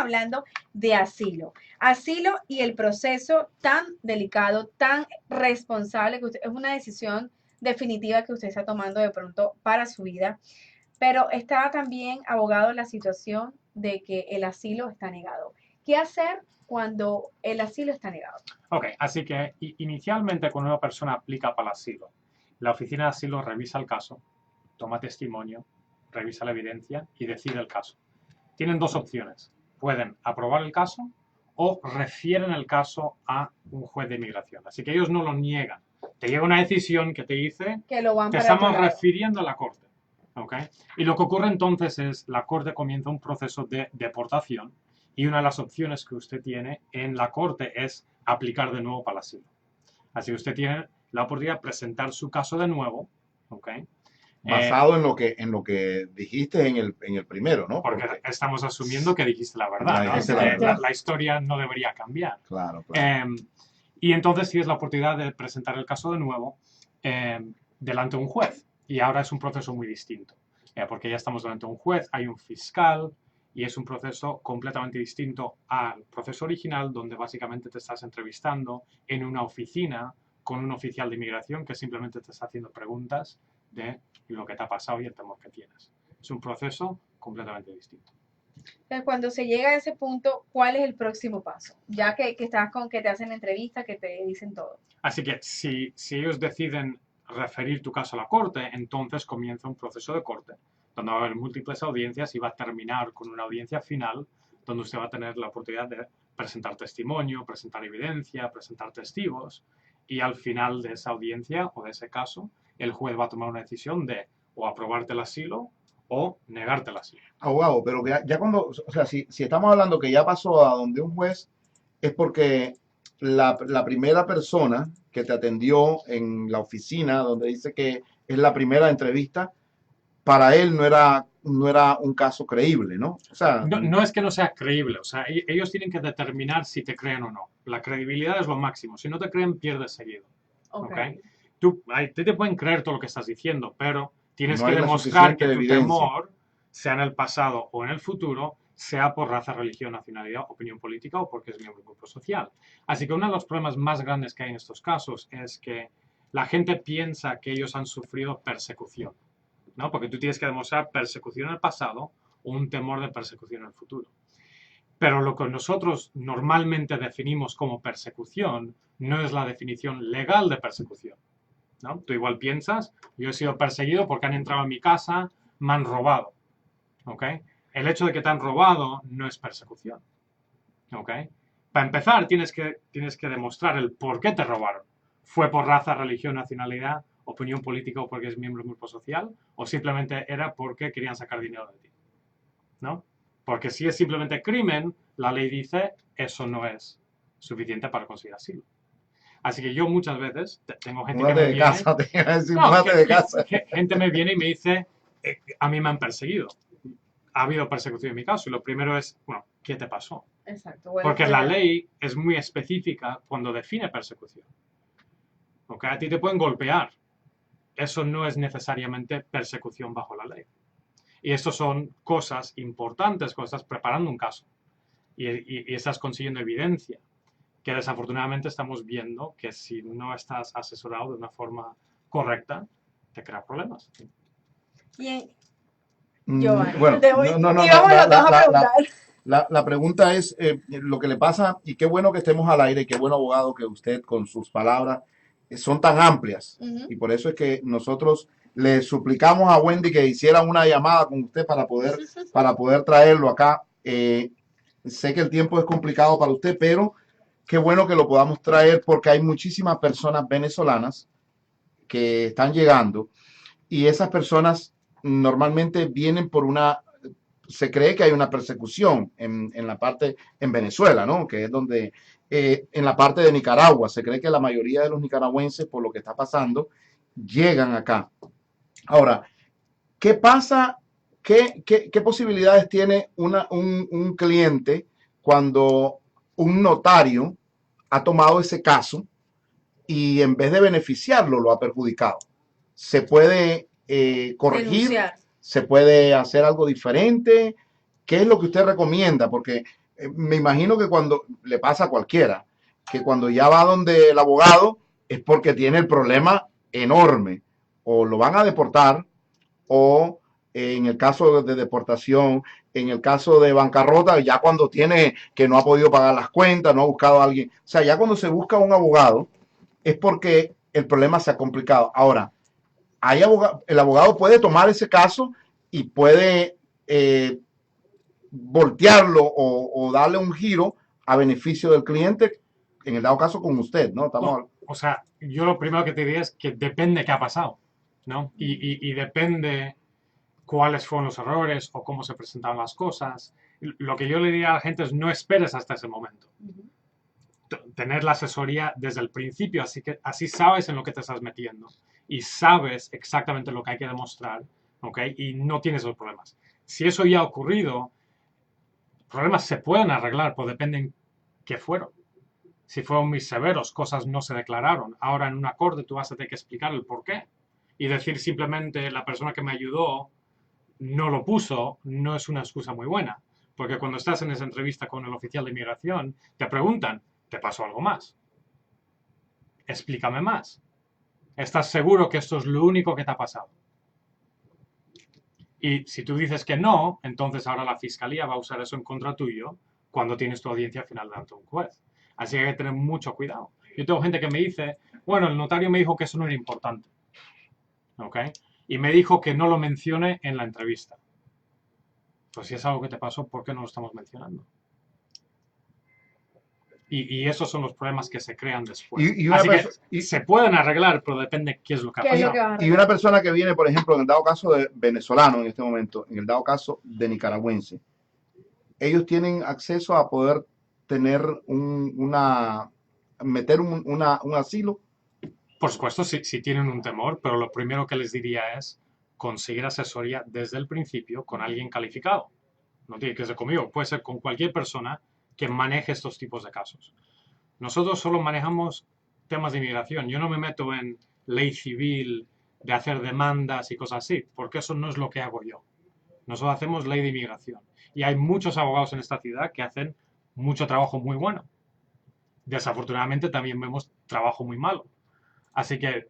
hablando de asilo. Asilo y el proceso tan delicado, tan responsable, que usted, es una decisión definitiva que usted está tomando de pronto para su vida. Pero está también, abogado, la situación de que el asilo está negado. ¿Qué hacer cuando el asilo está negado? Ok, así que inicialmente cuando una persona aplica para el asilo, la oficina de asilo revisa el caso, toma testimonio, revisa la evidencia y decide el caso. Tienen dos opciones. Pueden aprobar el caso o refieren el caso a un juez de inmigración. Así que ellos no lo niegan. Te llega una decisión que te dice, Que lo van te para estamos otro lado. refiriendo a la corte. ¿Okay? Y lo que ocurre entonces es, la corte comienza un proceso de deportación y una de las opciones que usted tiene en la corte es aplicar de nuevo para el asilo. Así que usted tiene la oportunidad de presentar su caso de nuevo, ¿okay? Basado en lo que dijiste en el primero, ¿no? Porque estamos asumiendo que dijiste la verdad, ¿no? Dijiste la verdad. La historia no debería cambiar. Claro, claro. Y entonces tienes la oportunidad de presentar el caso de nuevo delante de un juez. Y ahora es un proceso muy distinto, porque ya estamos delante de un juez, hay un fiscal, y es un proceso completamente distinto al proceso original, donde básicamente te estás entrevistando en una oficina con un oficial de inmigración que simplemente te está haciendo preguntas de lo que te ha pasado y el temor que tienes. Es un proceso completamente distinto. Entonces, cuando se llega a ese punto, ¿cuál es el próximo paso? Ya que estás con que te hacen entrevista, que te dicen todo. Así que si ellos deciden referir tu caso a la corte, entonces comienza un proceso de corte, donde va a haber múltiples audiencias y va a terminar con una audiencia final, donde usted va a tener la oportunidad de presentar testimonio, presentar evidencia, presentar testigos, y al final de esa audiencia o de ese caso, el juez va a tomar una decisión de o aprobarte el asilo o negarte el asilo. Abogado, pero ya cuando, o sea, si estamos hablando que ya pasó a donde un juez, es porque la primera persona que te atendió en la oficina, donde dice que es la primera entrevista, para él no era un caso creíble, ¿no? O sea, No es que no sea creíble, o sea, ellos tienen que determinar si te creen o no. La credibilidad es lo máximo. Si no te creen, pierdes seguido. ¿Okay? Te pueden creer todo lo que estás diciendo, pero tienes no que hay la demostrar que suficiente tu evidencia. temor, sea en el pasado o en el futuro, sea por raza, religión, nacionalidad, opinión política o porque es miembro de un grupo social. Así que uno de los problemas más grandes que hay en estos casos es que la gente piensa que ellos han sufrido persecución, ¿no? Porque tú tienes que demostrar persecución en el pasado o un temor de persecución en el futuro. Pero lo que nosotros normalmente definimos como persecución no es la definición legal de persecución, ¿no? Tú igual piensas, yo he sido perseguido porque han entrado en mi casa, me han robado, ¿ok? El hecho de que te han robado no es persecución, ¿ok? Para empezar, tienes que demostrar el por qué te robaron. ¿Fue por raza, religión, nacionalidad, opinión política o porque es miembro de un grupo social? ¿O simplemente era porque querían sacar dinero de ti? ¿No? Porque si es simplemente crimen, la ley dice eso no es suficiente para conseguir asilo. Así que yo muchas veces tengo gente que me viene... Casa, te iba a decir, múdate de casa. Gente me viene y me dice, a mí me han perseguido. Ha habido persecución en mi caso. Y lo primero es, bueno, ¿qué te pasó? Exacto. Porque la ley es muy específica cuando define persecución. ¿Okay? A ti te pueden golpear. Eso no es necesariamente persecución bajo la ley. Y esto son cosas importantes cuando estás preparando un caso y estás consiguiendo evidencia, que desafortunadamente estamos viendo que si no estás asesorado de una forma correcta, te crea problemas. Bien. Bueno, la pregunta es lo que le pasa, y qué bueno que estemos al aire, qué buen abogado que usted con sus palabras son tan amplias, y por eso es que nosotros le suplicamos a Wendy que hiciera una llamada con usted para poder traerlo acá. Sé que el tiempo es complicado para usted, pero qué bueno que lo podamos traer porque hay muchísimas personas venezolanas que están llegando y esas personas normalmente vienen por se cree que hay una persecución en la parte, en Venezuela, ¿no? Que es donde, en la parte de Nicaragua, se cree que la mayoría de los nicaragüenses, por lo que está pasando, llegan acá. Ahora, ¿qué pasa? ¿Qué posibilidades tiene un cliente cuando un notario ha tomado ese caso y en vez de beneficiarlo, lo ha perjudicado? ¿Se puede corregir? Denunciar. ¿Se puede hacer algo diferente? ¿Qué es lo que usted recomienda? Porque Me imagino que cuando le pasa a cualquiera, que cuando ya va donde el abogado es porque tiene el problema enorme. O lo van a deportar o en el caso de deportación, en el caso de bancarrota, ya cuando tiene que no ha podido pagar las cuentas, no ha buscado a alguien. O sea, ya cuando se busca un abogado es porque el problema se ha complicado. Ahora, el abogado puede tomar ese caso y puede voltearlo o darle un giro a beneficio del cliente, en el dado caso con usted, ¿no? Estamos... O sea, yo lo primero que te diría es que depende qué ha pasado, ¿no? Y depende cuáles fueron los errores o cómo se presentaron las cosas. Lo que yo le diría a la gente es no esperes hasta ese momento. Tener la asesoría desde el principio, así que así sabes en lo que te estás metiendo y sabes exactamente lo que hay que demostrar, ¿ok? Y no tienes esos problemas. Si eso ya ha ocurrido, problemas se pueden arreglar, pero dependen qué fueron. Si fueron muy severos, cosas no se declararon. Ahora en un acorde tú vas a tener que explicar el por qué. Y decir simplemente la persona que me ayudó no lo puso, no es una excusa muy buena. Porque cuando estás en esa entrevista con el oficial de inmigración, te preguntan, ¿te pasó algo más? Explícame más. ¿Estás seguro que esto es lo único que te ha pasado? Y si tú dices que no, entonces ahora la fiscalía va a usar eso en contra tuyo cuando tienes tu audiencia final delante de un juez. Así que hay que tener mucho cuidado. Yo tengo gente que me dice, bueno, el notario me dijo que eso no era importante. ¿Ok? Y me dijo que no lo mencione en la entrevista. Pues si es algo que te pasó, ¿por qué no lo estamos mencionando? Y esos son los problemas que se crean después. Así que se pueden arreglar, pero depende qué es lo que ha pasado. Y una persona que viene, por ejemplo, en el dado caso de venezolano en este momento, en el dado caso de nicaragüense, ellos tienen acceso a poder tener meter un asilo. Por supuesto, si tienen un temor, pero lo primero que les diría es conseguir asesoría desde el principio con alguien calificado. No tiene que ser conmigo, puede ser con cualquier persona que maneje estos tipos de casos. Nosotros solo manejamos temas de inmigración. Yo no me meto en ley civil, de hacer demandas y cosas así, porque eso no es lo que hago yo. Nosotros hacemos ley de inmigración. Y hay muchos abogados en esta ciudad que hacen mucho trabajo muy bueno. Desafortunadamente también vemos trabajo muy malo. Así que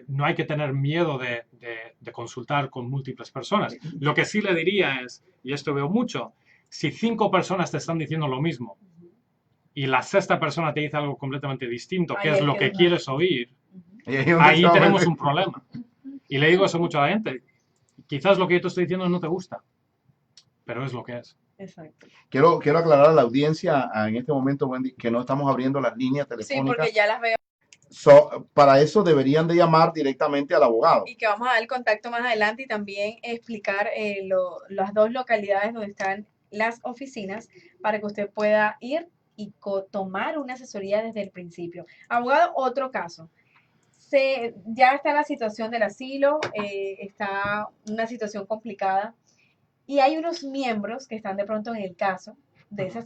no hay que tener miedo de consultar con múltiples personas. Lo que sí le diría es, y esto veo mucho, si 5 personas te están diciendo lo mismo y la sexta persona te dice algo completamente distinto, que es lo que quieres oír, ahí tenemos un problema. Y le digo eso mucho a la gente. Quizás lo que yo te estoy diciendo no te gusta, pero es lo que es. Exacto. Quiero aclarar a la audiencia en este momento, Wendy, que no estamos abriendo las líneas telefónicas. Sí, porque ya las veo. Para eso deberían de llamar directamente al abogado. Y que vamos a dar el contacto más adelante y también explicar las 2 localidades donde están las oficinas para que usted pueda ir y tomar una asesoría desde el principio. Abogado, otro caso. Ya está la situación del asilo, está una situación complicada y hay unos miembros que están de pronto en el caso de ese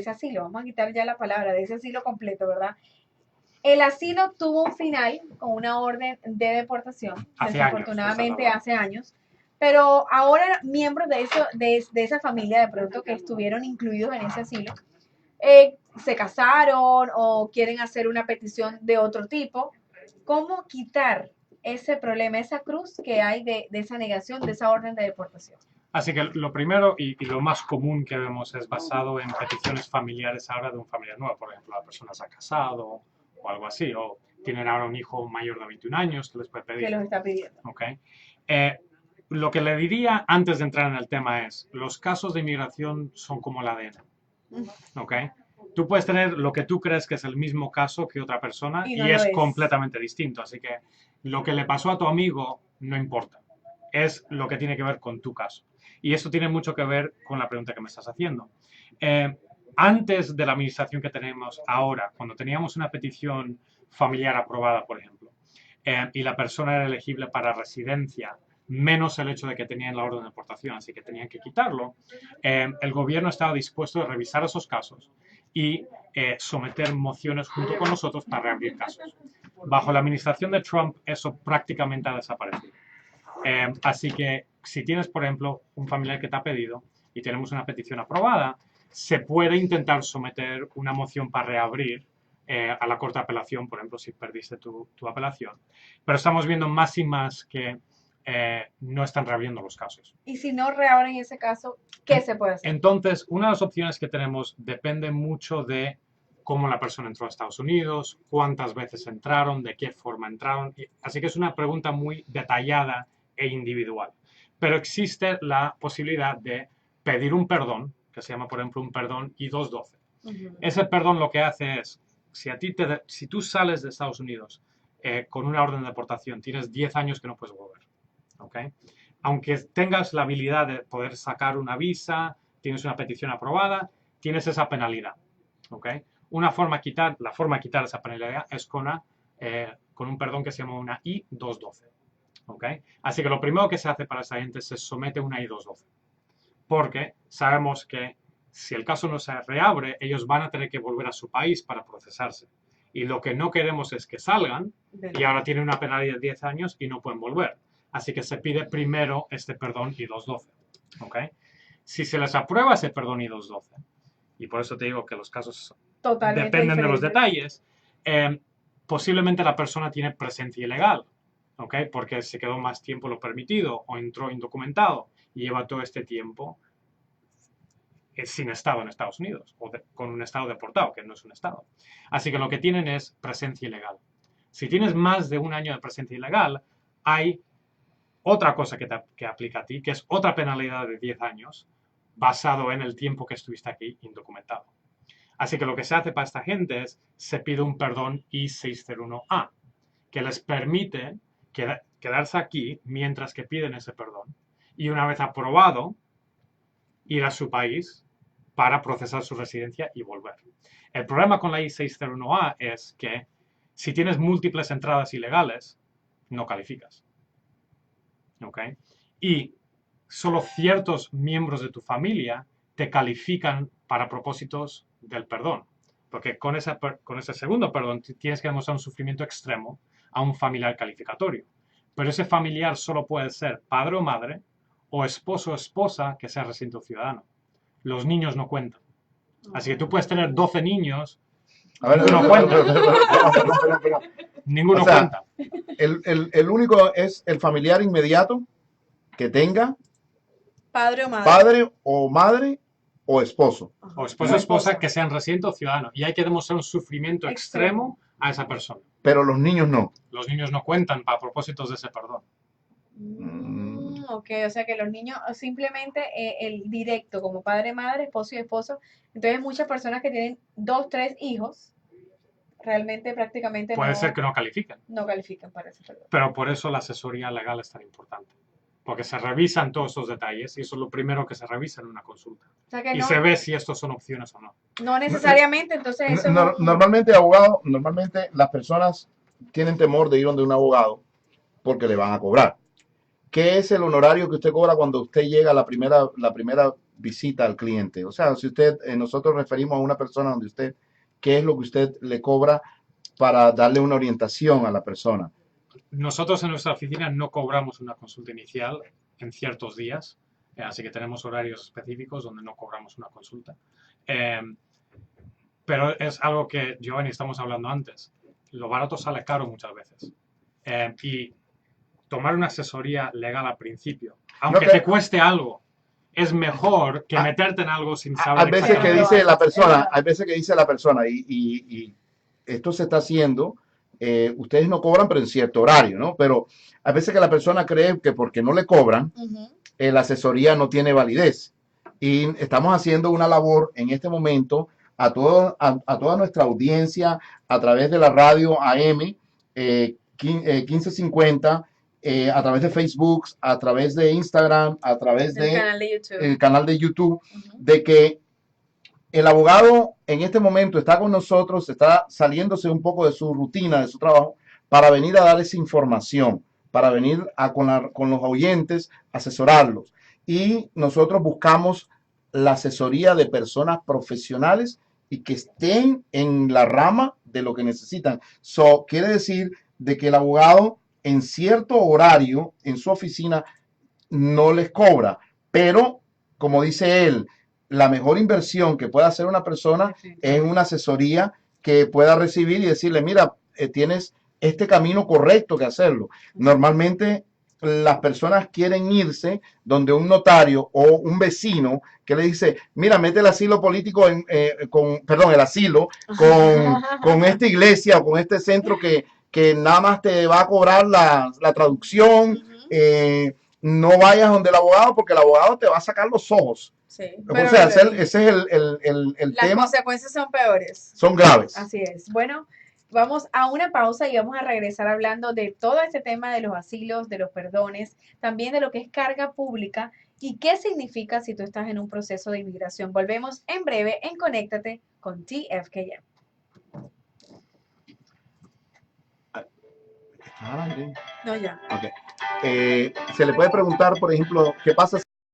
asilo, vamos a quitar ya la palabra, de ese asilo completo, ¿verdad? El asilo tuvo un final con una orden de deportación, desafortunadamente hace años, pero ahora miembros de esa familia de pronto que estuvieron incluidos en ese asilo, se casaron o quieren hacer una petición de otro tipo. ¿Cómo quitar ese problema, esa cruz que hay de esa negación, de esa orden de deportación? Así que lo primero y lo más común que vemos es basado en peticiones familiares ahora de un familiar nuevo. Por ejemplo, la persona se ha casado o algo así, o tienen ahora un hijo mayor de 21 años que les puede pedir. Que los está pidiendo. Okay. Lo que le diría antes de entrar en el tema es, los casos de inmigración son como el ADN. ¿Okay? Tú puedes tener lo que tú crees que es el mismo caso que otra persona y es completamente distinto. Así que lo que le pasó a tu amigo no importa. Es lo que tiene que ver con tu caso. Y esto tiene mucho que ver con la pregunta que me estás haciendo. Antes de la administración que tenemos ahora, cuando teníamos una petición familiar aprobada, por ejemplo, y la persona era elegible para residencia, menos el hecho de que tenían la orden de deportación, así que tenían que quitarlo, el gobierno estaba dispuesto a revisar esos casos y someter mociones junto con nosotros para reabrir casos. Bajo la administración de Trump, eso prácticamente ha desaparecido. Así que si tienes, por ejemplo, un familiar que te ha pedido y tenemos una petición aprobada, se puede intentar someter una moción para reabrir a la Corte de Apelación, por ejemplo, si perdiste tu apelación. Pero estamos viendo más y más que no están reabriendo los casos. Y si no reabren ese caso, ¿qué se puede hacer? Entonces, una de las opciones que tenemos depende mucho de cómo la persona entró a Estados Unidos, cuántas veces entraron, de qué forma entraron. Así que es una pregunta muy detallada e individual. Pero existe la posibilidad de pedir un perdón, que se llama, por ejemplo, un perdón I-212. Ese perdón lo que hace es, si tú sales de Estados Unidos con una orden de deportación, tienes 10 años que no puedes volver. ¿Okay? Aunque tengas la habilidad de poder sacar una visa, tienes una petición aprobada, tienes esa penalidad. ¿Okay? La forma de quitar esa penalidad es con un perdón que se llama una I-212. ¿Okay? Así que lo primero que se hace para esa gente es se somete a una I-212. Porque sabemos que si el caso no se reabre, ellos van a tener que volver a su país para procesarse. Y lo que no queremos es que salgan y ahora tienen una penalidad de 10 años y no pueden volver. Así que se pide primero este perdón I-212. ¿Okay? Si se les aprueba ese perdón I-212, y por eso te digo que los casos dependen de los detalles, posiblemente la persona tiene presencia ilegal, ¿okay? Porque se quedó más tiempo lo permitido o entró indocumentado y lleva todo este tiempo sin estado en Estados Unidos o con un estado deportado, que no es un estado. Así que lo que tienen es presencia ilegal. Si tienes más de un año de presencia ilegal, hay otra cosa que aplica a ti, que es otra penalidad de 10 años basado en el tiempo que estuviste aquí indocumentado. Así que lo que se hace para esta gente es, se pide un perdón I-601A, que les permite quedarse aquí mientras que piden ese perdón. Y una vez aprobado, ir a su país para procesar su residencia y volver. El problema con la I-601A es que si tienes múltiples entradas ilegales, no calificas. ¿Okay? Y solo ciertos miembros de tu familia te califican para propósitos del perdón. Porque con ese segundo perdón tienes que demostrar un sufrimiento extremo a un familiar calificatorio. Pero ese familiar solo puede ser padre o madre o esposo o esposa que sea residente o ciudadano. Los niños no cuentan. Así que tú puedes tener 12 niños, ninguno cuenta. Ninguno cuenta. El único es el familiar inmediato que tenga padre o madre o esposo. O esposo o esposa que sean residentes o ciudadanos. Y hay que demostrar un sufrimiento extremo a esa persona. Pero los niños no. Los niños no cuentan para propósitos de ese perdón. Ok, o sea que los niños simplemente el directo como padre, madre, esposo y esposo. Entonces muchas personas que tienen 2, 3 hijos realmente prácticamente puede ser que no califiquen. No califican para ese perdón. Pero por eso la asesoría legal es tan importante. Porque se revisan todos esos detalles y eso es lo primero que se revisa en una consulta. O sea y se ve si estos son opciones o no. No necesariamente, entonces eso... Normalmente, abogado, normalmente las personas tienen temor de ir donde un abogado porque le van a cobrar. ¿Qué es el honorario que usted cobra cuando usted llega a la primera visita al cliente? O sea, si nosotros referimos a una persona donde usted, ¿qué es lo que usted le cobra para darle una orientación a la persona? Nosotros en nuestra oficina no cobramos una consulta inicial en ciertos días, así que tenemos horarios específicos donde no cobramos una consulta. Pero es algo que, Giovanni, estamos hablando antes. Lo barato sale caro muchas veces. Y tomar una asesoría legal al principio, aunque te cueste algo, es mejor que meterte en algo sin saber. Hay veces que dice la persona, y esto se está haciendo, ustedes no cobran, pero en cierto horario, ¿no? Pero hay veces que la persona cree que porque no le cobran, la asesoría no tiene validez. Y estamos haciendo una labor en este momento a toda nuestra audiencia a través de la radio AM 1550, a través de Facebook, a través de Instagram, a través del canal de YouTube, de que el abogado en este momento está con nosotros, está saliéndose un poco de su rutina, de su trabajo, para venir a dar esa información, para venir con los oyentes, asesorarlos. Y nosotros buscamos la asesoría de personas profesionales y que estén en la rama de lo que necesitan. Quiere decir de que el abogado en cierto horario en su oficina no les cobra, pero como dice él, la mejor inversión que pueda hacer una persona es una asesoría que pueda recibir y decirle, mira, tienes este camino correcto que hacerlo. Normalmente las personas quieren irse donde un notario o un vecino que le dice, mira, mete el asilo político perdón, el asilo con esta iglesia o con este centro que nada más te va a cobrar la traducción. No vayas donde el abogado porque el abogado te va a sacar los ojos. Sí, o sea, ese es el las tema. Las consecuencias son peores. Son graves. Así es. Bueno, vamos a una pausa y vamos a regresar hablando de todo este tema de los asilos, de los perdones, también de lo que es carga pública y qué significa si tú estás en un proceso de inmigración. Volvemos en breve en Conéctate con TFKM. ¿Estás al aire? No, ya. Okay. Se le puede preguntar, por ejemplo, ¿qué pasa